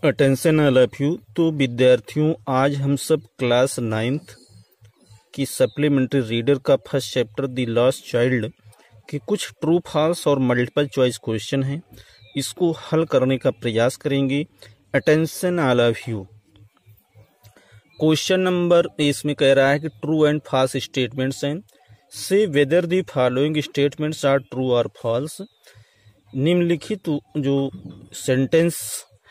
Attention all of you. तो विद्यार्थियों, आज हम सब क्लास 9th की सप्लीमेंट्री रीडर का first chapter the last child के कुछ ट्रू फॉल्स और मल्टीपल चॉइस क्वेश्चन हैं, इसको हल करने का प्रयास करेंगे। Attention all of you. Question number इसमें कह रहा है कि ट्रू एंड फॉल्स स्टेटमेंट्स हैं। Say whether the following statements are true और फॉल्स। निम्नलिखित जो सेंटेंस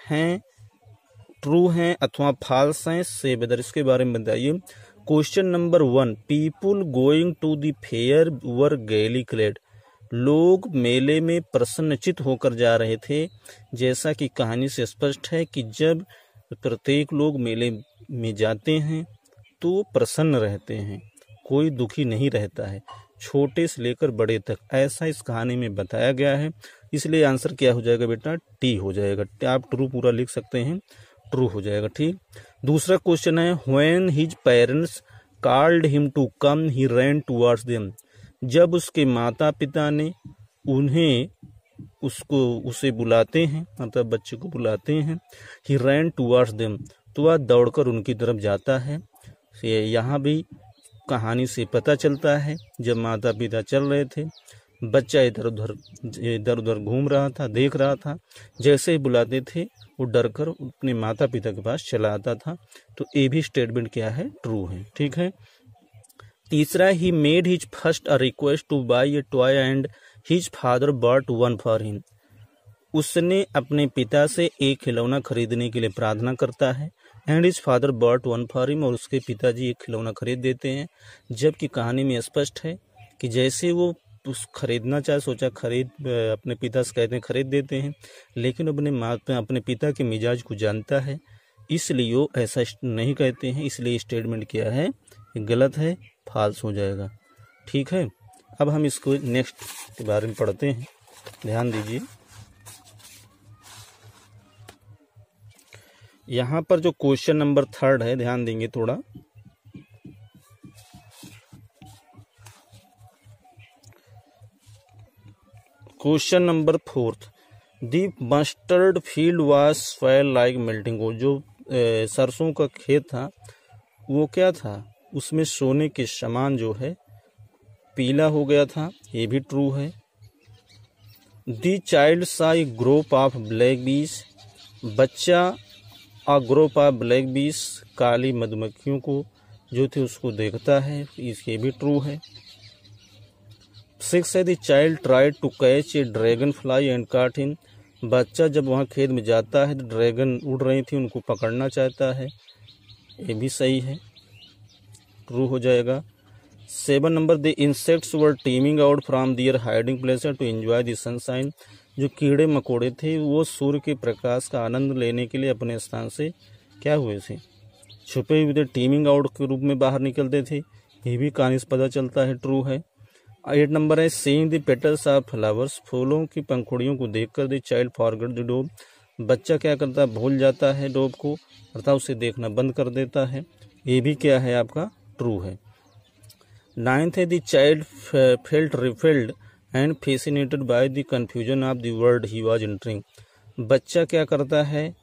हैं ट्रू हैं अथवा फॉल्स हैं, से वेदर इसके बारे में बताइए। Question number 1, people going to the fair were gaily clad. लोग मेले में प्रसन्नचित होकर जा रहे थे। जैसा कि कहानी से स्पष्ट है कि जब प्रत्येक लोग मेले में जाते हैं तो प्रसन्न रहते हैं, कोई दुखी नहीं रहता है, छोटे से लेकर बड़े तक, ऐसा इस कहानी में बताया गया है। इसलिए आंसर क्या हो जाएगा बेटा? टी हो जाएगा। आप ट्रू पूरा लिख सकते हैं, ट्रू हो जाएगा। ठीक। दूसरा क्वेश्चन है, when his parents called him to come he ran towards them. जब उसके माता पिता ने उसे बुलाते हैं, मतलब बच्चे को बुलाते हैं, ही रैन टुवर्ड्स देम, तो वह दौड़कर उनकी तरफ जाता है। यहाँ भी कहानी से पता चलता है जब माता पिता चल रहे थे, बच्चा इधर उधर घूम रहा था, देख रहा था। जैसे ही बुलाते थे वो डरकर अपने माता पिता के पास चला आता था। तो ये भी स्टेटमेंट क्या है? ट्रू है। ठीक है। तीसरा, he made his first a request to buy a toy and his father bought one for him. उसने अपने पिता से एक खिलौना खरीदने के लिए प्रार्थना करता है, and his father bought one for him, और उसके पिताजी एक खिलौना खरीद देते हैं। जबकि कहानी में स्पष्ट है कि जैसे वो उस खरीदना चाहे, सोचा खरीद, अपने पिता से कहते हैं खरीद देते हैं, लेकिन अपने पिता के मिजाज को जानता है, इसलिए वो ऐसा नहीं कहते हैं। इसलिए स्टेटमेंट क्या है? गलत है, फॉल्स हो जाएगा। ठीक है। अब हम इसको नेक्स्ट के बारे में पढ़ते हैं, ध्यान दीजिए। यहाँ पर जो क्वेश्चन नंबर 3 है, ध्यान देंगे थोड़ा। Question number 4, the mustard field was fail like melting gold. जो सरसों का खेत था वो क्या था? उसमें सोने के समान जो है पीला हो गया था। ये भी ट्रू है। दी चाइल्ड सा ए ग्रुप ऑफ ब्लैक बीज। बच्चा अ ग्रुप ऑफ ब्लैक बीज, काली मधुमक्खियों को जो थे उसको देखता है। ये भी ट्रू है। 6 है, the child tried to catch a dragonfly and caught him. बच्चा जब वहाँ खेत में जाता है तो ड्रैगन उड़ रही थी, उनको पकड़ना चाहता है। ये भी सही है, ट्रू हो जाएगा। 7 नंबर, the insects were teeming out from their hiding place to enjoy the sunshine. जो कीड़े मकोड़े थे वो सूर्य के प्रकाश का आनंद लेने के लिए अपने स्थान से क्या हुए थे? छुपे हुए थे, टीमिंग आउट के रूप में बाहर निकलते थे। ये भी कहानी से पता चलता है, ट्रू है। 8 नंबर है, seeing the petals of flowers. फूलों की पंखुड़ियों को देखकर द चाइल्ड फॉरगॉट द डोब। बच्चा क्या करता है? भूल जाता है डोब को, अर्थात उसे देखना बंद कर देता है। ये भी क्या है आपका? ट्रू है। 9th है, the child felt रिफिल्ड and fascinated by the confusion of the word he was entering. बच्चा क्या करता है?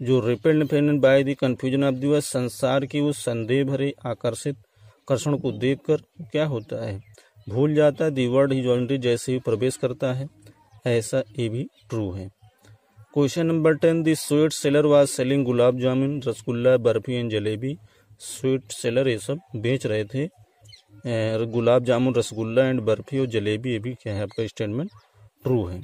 जो repelled fascinated by the confusion of the word, संसार की उस संदेह भरे आकर्षण को देखकर क्या होता है? भूल जाता है। द वर्ड ही जॉइंट्री, जैसे ही प्रवेश करता है। ऐसा ये भी ट्रू है। Question number 10, the sweet seller was selling gulab jamun, rasgulla, barfi and jalebi. Sweet seller ये सब बेच रहे थे, गुलाब जामुन, रसगुल्ला एंड बर्फी और जलेबी। ये भी क्या है आपका? स्टेटमेंट ट्रू है।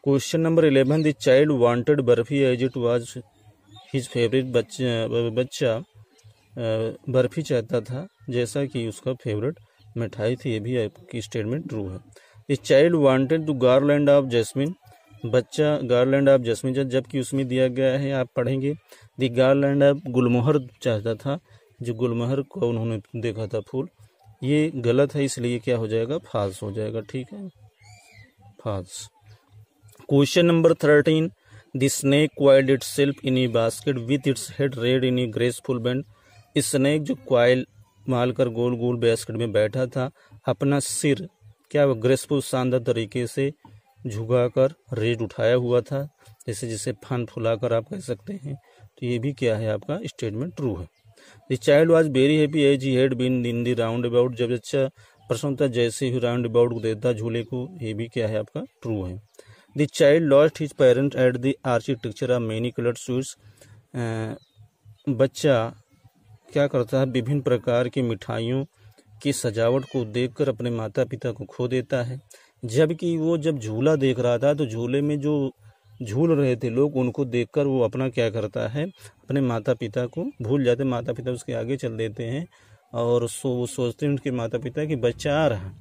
Question number 11, the child wanted barfi as it was his favourite. बच्चा बर्फी चाहता था जैसा कि उसका फेवरेट मिठाई थी। ये भी आपकी स्टेटमेंट ट्रू है। The child wanted the garland of jasmine. बच्चा गार्लैंड ऑफ जैस्मिन, जबकि उसमें दिया गया है, आप पढ़ेंगे, द गार्लैंड ऑफ गुलमोहर चाहता था, जो गुलमोहर को उन्होंने देखा था फूल। ये गलत है, इसलिए क्या हो जाएगा? फॉल्स हो जाएगा। ठीक है, false. Question number 13, the snake coiled itself in a basket with its head raised in a graceful bend. Snake जो क्वाइल मालकर गोल गोल बास्केट में बैठा था, अपना सिर क्या ग्रेसफुल शानदार तरीके से झुकाकर रेज उठाया हुआ था, जैसे जिसे फन फुलाकर आप कह सकते हैं। तो ये भी क्या है आपका स्टेटमेंट ट्रू है। The child was very happy as he had been in the round about, जब अच्छा प्रसन्न था जैसे ही राउंड अबाउट को देता झूले को, ये भी क्या है आपका ट्रू है। The child lost his parent at the architecture of many coloured sweets, बच्चा क्या करता है, विभिन्न प्रकार की मिठाइयों की सजावट को देखकर अपने माता पिता को खो देता है। जबकि वो जब झूला देख रहा था तो झूले में जो झूल रहे थे लोग, उनको देखकर वो अपना क्या करता है, अपने माता पिता को भूल जाते, माता पिता उसके आगे चल देते हैं और वो सोचते हैं उनके माता पिता कि बच्चा आ रहा है,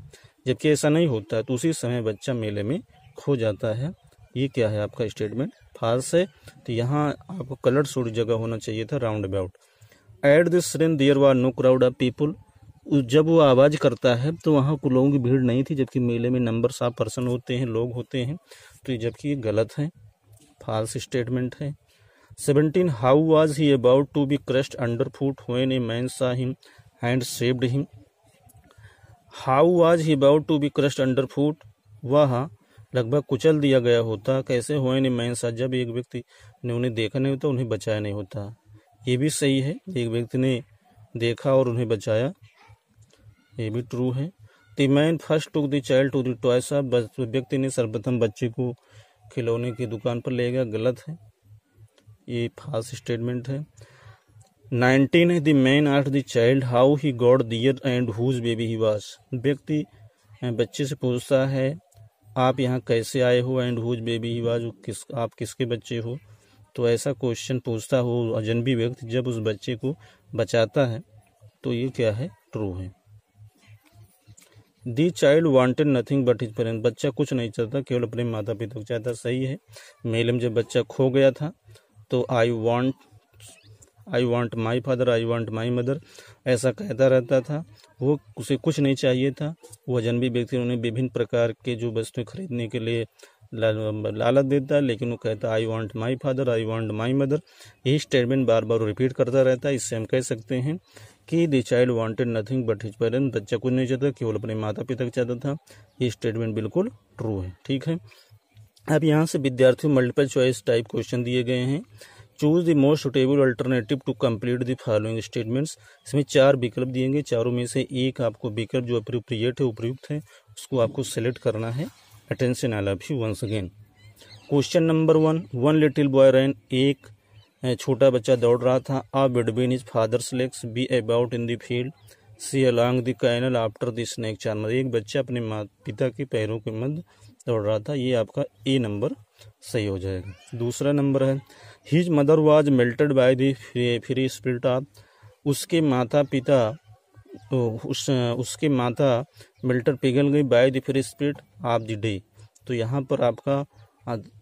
जबकि ऐसा नहीं होता। तो उसी समय बच्चा मेले में खो जाता है। ये क्या है आपका स्टेटमेंट फॉल्स है। तो यहाँ आपको कलर्ड सूट जगह होना चाहिए था round about. At this shrine there were no crowd of people, जब वो आवाज़ करता है तो वहाँ को लोगों की भीड़ नहीं थी, जबकि मेले में नंबर्स ऑफ पर्सन होते हैं, लोग होते हैं। तो जबकि ये गलत है, फॉल्स स्टेटमेंट है। 17 how was he about to be crushed under foot when a man saw him and saved him. How was he about to be crushed under foot, वह लगभग कुचल दिया गया होता, कैसे व्हेन ए मैन सा, जब एक व्यक्ति ने उन्हें देखा नहीं होता, उन्हें बचाया नहीं होता। ये भी सही है, एक व्यक्ति ने देखा और उन्हें बचाया, ये भी ट्रू है। The man first took the child to the toy shop, व्यक्ति ने सर्वप्रथम बच्चे को खिलौने की दुकान पर ले गया, गलत है, ये फॉल्स स्टेटमेंट है। 19 है, the man asked the child how he got there and whose baby he was, व्यक्ति बच्चे से पूछता है आप यहाँ कैसे आए हो, and whose baby he was, आप किसके बच्चे हो। तो ऐसा क्वेश्चन पूछता हो अजनबी व्यक्ति जब उस बच्चे को बचाता है, तो ये क्या है, ट्रू है। दी child wanted nothing but his parents, बच्चा कुछ नहीं चाहता, केवल अपने माता पिता को चाहता, सही है। मेले में जब बच्चा खो गया था तो I want my father, I want my mother, ऐसा कहता रहता था। वो उसे कुछ नहीं चाहिए था, वो अजनबी व्यक्ति उन्हें विभिन्न प्रकार के जो वस्तुएं खरीदने के लिए लालच देता है, लेकिन वो कहता है I want my father, I want my mother. यही स्टेटमेंट बार बार रिपीट करता रहता है। इससे हम कह सकते हैं कि the child wanted nothing but his parents, बच्चा कुछ नहीं चाहता, केवल अपने माता पिता को चाहता था। ये स्टेटमेंट बिल्कुल ट्रू है, ठीक है। अब यहाँ से विद्यार्थियों मल्टीपल चॉइस टाइप क्वेश्चन दिए गए हैं। Choose the most suitable alternative to complete the following statements, इसमें 4 विकल्प दिएंगे, चारों में से एक आपको विकल्प जो अप्रोप्रिएट है, उपयुक्त है, उसको आपको सेलेक्ट करना है। Attention I love you once again. Question number 1, one little boy ran, एक छोटा बच्चा दौड़ रहा था। A between his father's legs, B about in the field, C along the canal after the snake charmer, एक बच्चा अपने माता पिता के पैरों के मध्य दौड़ रहा था। ये आपका ए नंबर सही हो जाएगा। दूसरा नंबर है his mother was melted by the free spirit of, उसके माता मेल्टर पिघल गई by the free spirit of the day. तो यहाँ पर आपका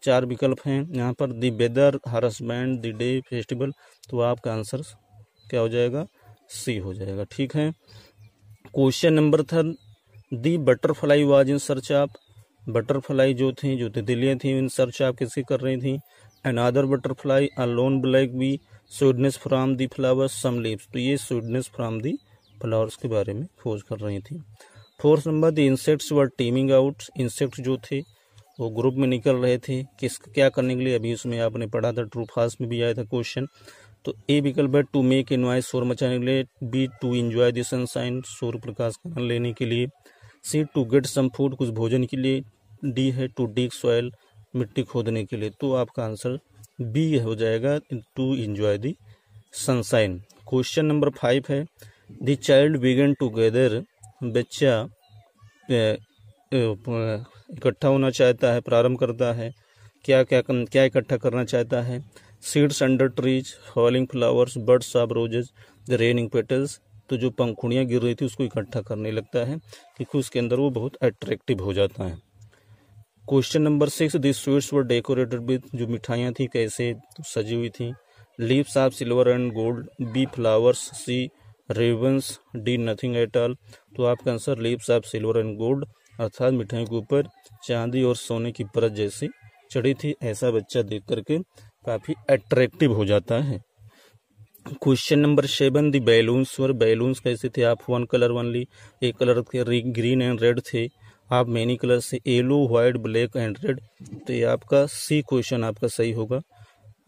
4 विकल्प हैं। यहाँ पर the weather, her husband, the day, festival, तो आपका आंसर क्या हो जाएगा, सी हो जाएगा, ठीक है। Question number 3, the butterfly was in search of, butterfly जो तितलियाँ थी इन सर्च ऑफ किसकी कर रही थी, another butterfly, a lone black bee, sweetness from the flowers, some leaves, तो ये स्वीटनेस फ्रॉम द फ्लावर्स के बारे में खोज कर रही थी। 4th number, the insects were teeming out, insect जो थे वो ग्रुप में निकल रहे थे, क्या करने के लिए, अभी उसमें आपने पढ़ा था, ट्रू फॉल्स में भी आया था क्वेश्चन। तो ए विकल्प है टू मेक ए नॉइज, शोर मचाने के लिए, B to enjoy the sunshine, सूर्य प्रकाश का आनंद लेने के लिए, C to get some food, कुछ भोजन के लिए, डी है टू डिग सॉइल, मिट्टी खोदने के लिए। तो आपका आंसर बी हो जाएगा, to enjoy the sunshine. Question number 5 है द चाइल्ड बिगन टूगेदर, बच्चा इकट्ठा होना चाहता है, प्रारंभ करता है, क्या इकट्ठा करना चाहता है, seeds under trees, falling flowers, birds of roses, the raining petals, तो जो पंखुड़ियाँ गिर रही थी उसको इकट्ठा करने लगता है क्योंकि उसके अंदर वो बहुत अट्रैक्टिव हो जाता है। Question number 6, the sweets were decorated with, जो मिठाइयाँ थी कैसे सजी हुई थी, leaves of silver and gold, B flowers, C ribbons, D nothing at all. तो आपका answer leaves of silver and gold, अर्थात मिठाई के ऊपर चांदी और सोने की परत जैसी चढ़ी थी, ऐसा बच्चा देख करके काफी अट्रैक्टिव हो जाता है। Question number 7, the balloons were, balloons कैसे थे, आप 1 कलर ओनली, एक कलर के ग्रीन एंड रेड थे, आप मैनी कलर से yellow, white, black and red. तो ये आपका सी क्वेश्चन आपका सही होगा,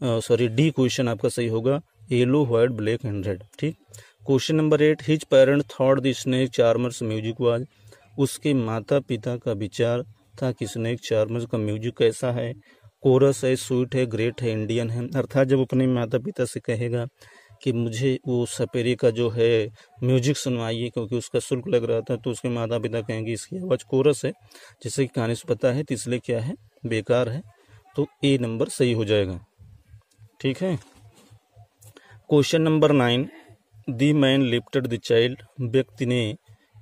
सॉरी डी क्वेश्चन आपका सही होगा, yellow, white, black and red. ठीक। Question number 8, his parent thought the snake charmer's music was. उसके माता पिता का विचार था कि स्नेक चार्मर्स का म्यूजिक कैसा है, कोरस है, स्वीट है, ग्रेट है, इंडियन है। अर्थात जब अपने माता पिता से कहेगा कि मुझे वो सपेरे का जो है म्यूजिक सुनवाइए क्योंकि उसका शुल्क लग रहा था, तो उसके माता पिता कहेंगे इसकी आवाज़ कोरस है, जैसे कि कहानी से पता है, तो इसलिए क्या है, बेकार है। तो ए नंबर सही हो जाएगा। ठीक है। Question number 9, the man lifted the child. व्यक्ति ने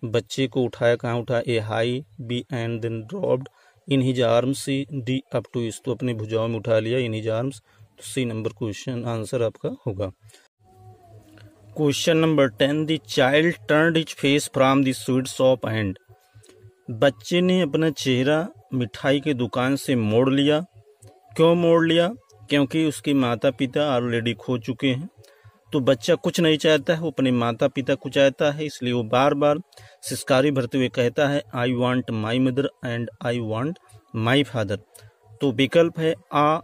बच्चे को उठाया, कहाँ उठाया, A high, B and then dropped in his arms, C D up to his. तो अपने भुजाओं में उठा लिया, इन हिज आर्म्स। तो सी नंबर क्वेश्चन आंसर आपका होगा। Question number 10, the child turned his face from the sweet shop and. बच्चे ने अपना चेहरा मिठाई की दुकान से मोड़ लिया। क्यों मोड़ लिया? क्योंकि उसके माता पिता ऑलरेडी खो चुके हैं। तो बच्चा कुछ नहीं चाहता है, वो अपने माता पिता को चाहता है, इसलिए वो बार बार सिसकारी भरते हुए कहता है, I want my mother and I want my father. तो विकल्प है आ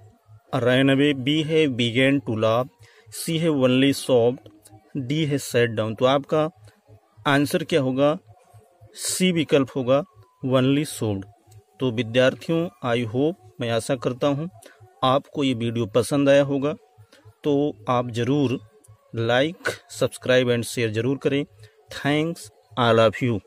रन अवे, बी है बिगेन टू लाफ, सी है ओनली सॉफ्ट, डी है सेट डाउन। तो आपका आंसर क्या होगा? सी विकल्प होगा, ओनली सॉफ्ट। तो विद्यार्थियों, आई होप, मैं आशा करता हूँ आपको ये वीडियो पसंद आया होगा। तो आप ज़रूर लाइक, सब्सक्राइब एंड शेयर जरूर करें। Thanks, all of you.